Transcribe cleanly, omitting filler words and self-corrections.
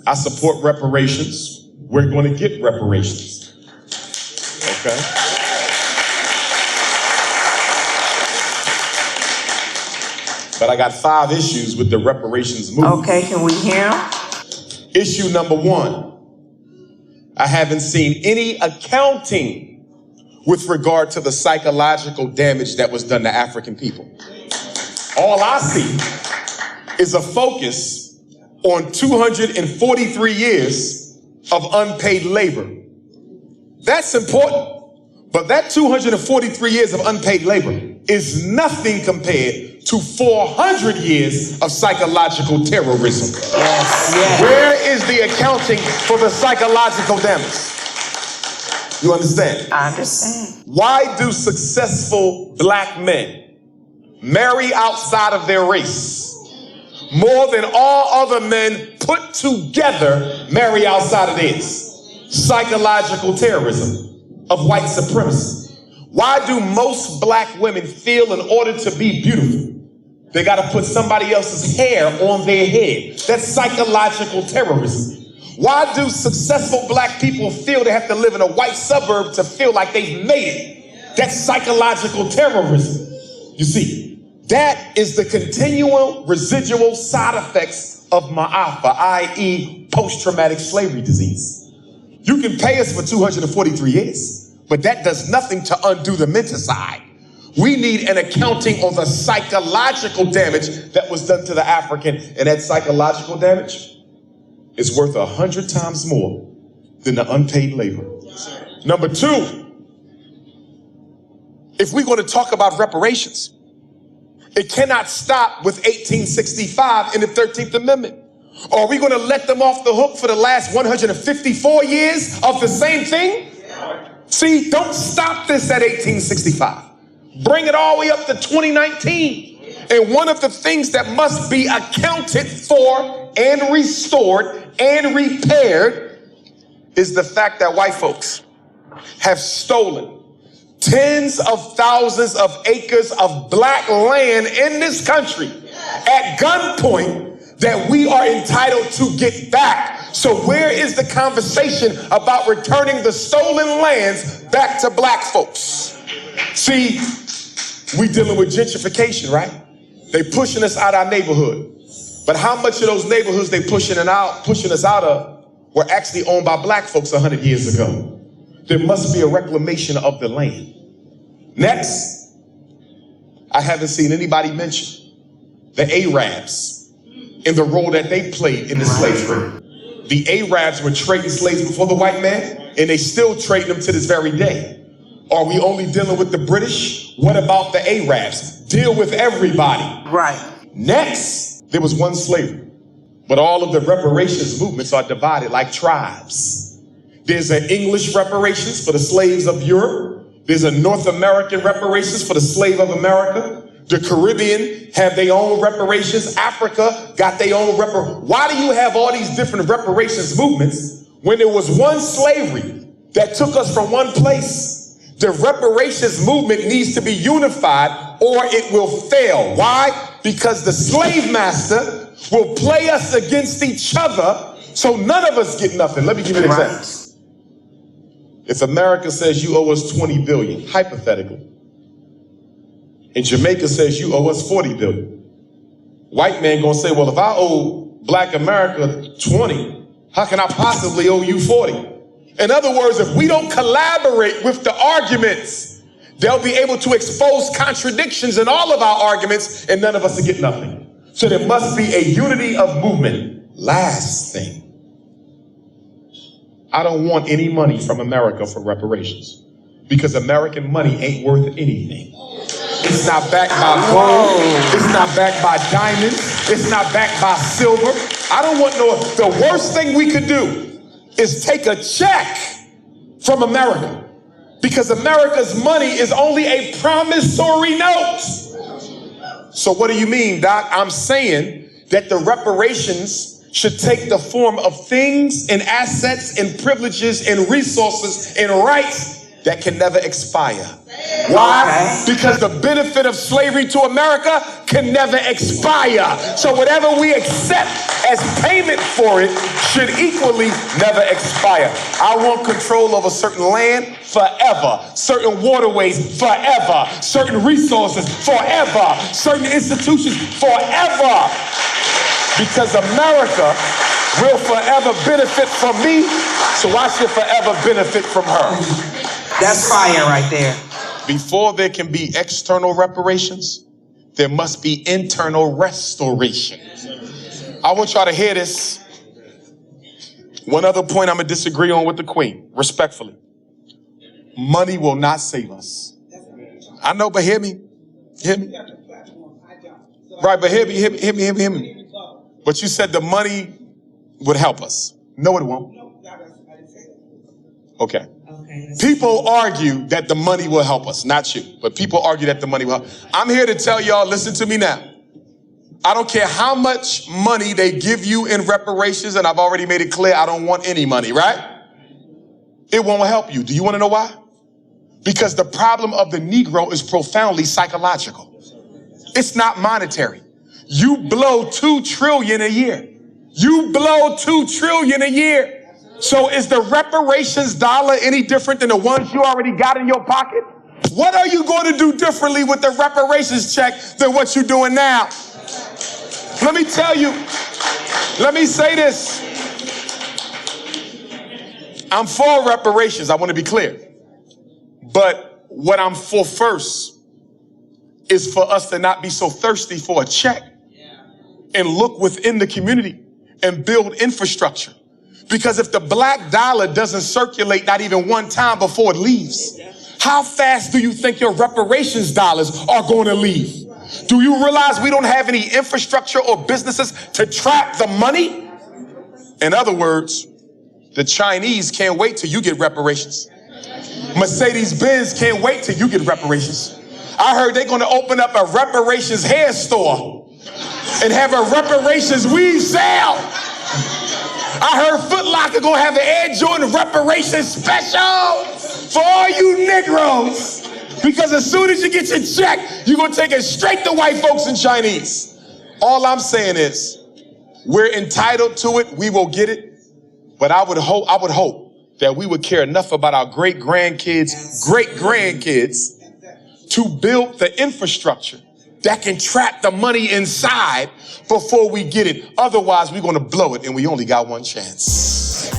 I support reparations. We're going to get reparations. Okay? But I got 5 issues with the reparations movement. Okay, can we hear them? Issue number 1. I haven't seen any accounting with regard to the psychological damage that was done to African people. All I see is a focus on 243 years of unpaid labor. That's important, but that 243 years of unpaid labor is nothing compared to 400 years of psychological terrorism. Yes. Where is the accounting for the psychological damage? You understand? I understand. Why do successful black men marry outside of their race more than all other men put together marry outside of theirs? Psychological terrorism of white supremacy. Why do most black women feel in order to be beautiful, they got to put somebody else's hair on their head? That's psychological terrorism. Why do successful black people feel they have to live in a white suburb to feel like they've made it? That's psychological terrorism. You see, that is the continual residual side effects of ma'afa, i.e. post-traumatic slavery disease. You can pay us for 243 years, but that does nothing to undo the mental side. We need an accounting on the psychological damage that was done to the African, and that psychological damage is worth 100 times more than the unpaid labor. Number 2, if we're going to talk about reparations, it cannot stop with 1865 in the 13th Amendment. Or are we going to let them off the hook for the last 154 years of the same thing? See, don't stop this at 1865. Bring it all the way up to 2019. And one of the things that must be accounted for and restored and repaired is the fact that white folks have stolen tens of thousands of acres of black land in this country at gunpoint that we are entitled to get back. So where is the conversation about returning the stolen lands back to black folks? See, we dealing with gentrification, right? They pushing us out our neighborhood. But how much of those neighborhoods they pushing us out of were actually owned by black folks 100 years ago? There must be a reclamation of the land. Next, I haven't seen anybody mention the Arabs and the role that they played in the slave trade. The Arabs were trading slaves before the white man, and they still trade them to this very day. Are we only dealing with the British? What about the Arabs? Deal with everybody. Right. Next, there was one slavery, but all of the reparations movements are divided like tribes. There's an English reparations for the slaves of Europe. There's a North American reparations for the slave of America. The Caribbean have their own reparations. Africa got their own Why do you have all these different reparations movements when there was one slavery that took us from one place? The reparations movement needs to be unified or it will fail. Why? Because the slave master will play us against each other so none of us get nothing. Let me give you an example. If America says you owe us 20 billion, hypothetically, and Jamaica says you owe us 40 billion, white man gonna say, well, if I owe black America 20, how can I possibly owe you 40? In other words, if we don't collaborate with the arguments, they'll be able to expose contradictions in all of our arguments and none of us will get nothing. So there must be a unity of movement. Last thing, I don't want any money from America for reparations because American money ain't worth anything. It's not backed by gold. It's not backed by diamonds. It's not backed by silver. I don't want the worst thing we could do is take a check from America because America's money is only a promissory note. So what do you mean, Doc? I'm saying that the reparations should take the form of things and assets and privileges and resources and rights that can never expire. Why? Because the benefit of slavery to America can never expire. So whatever we accept as payment for it should equally never expire. I want control over certain land forever, certain waterways forever, certain resources forever, certain institutions forever. Because America will forever benefit from me, so I should forever benefit from her. That's fire right there. Before there can be external reparations, there must be internal restoration. I want y'all to hear this. One other point I'm gonna disagree on with the Queen, respectfully. Money will not save us. I know, but hear me. Hear me. Right, but hear me. But you said the money would help us. No, it won't. Okay. People argue that the money will help us, not you, but people argue that the money will help. I'm here to tell y'all, listen to me now. I don't care how much money they give you in reparations, and I've already made it clear I don't want any money, right? It won't help you. Do you want to know why? Because the problem of the Negro is profoundly psychological. It's not monetary. You blow $2 trillion a year. You blow $2 trillion a year. So is the reparations dollar any different than the ones you already got in your pocket? What are you going to do differently with the reparations check than what you're doing now? Let me tell you, let me say this. I'm for reparations. I want to be clear. But what I'm for first is for us to not be so thirsty for a check and look within the community and build infrastructure. Because if the black dollar doesn't circulate not even one time before it leaves, how fast do you think your reparations dollars are going to leave? Do you realize we don't have any infrastructure or businesses to trap the money? In other words, the Chinese can't wait till you get reparations. Mercedes-Benz can't wait till you get reparations. I heard they're going to open up a reparations hair store and have a reparations weave sale. I heard Foot Locker gonna have an Air Jordan reparations special for all you Negroes. Because as soon as you get your check, you're gonna take it straight to white folks and Chinese. All I'm saying is, we're entitled to it, we will get it. But I would hope that we would care enough about our great-grandkids to build the infrastructure that can trap the money inside before we get it. Otherwise, we're going to blow it, and we only got one chance.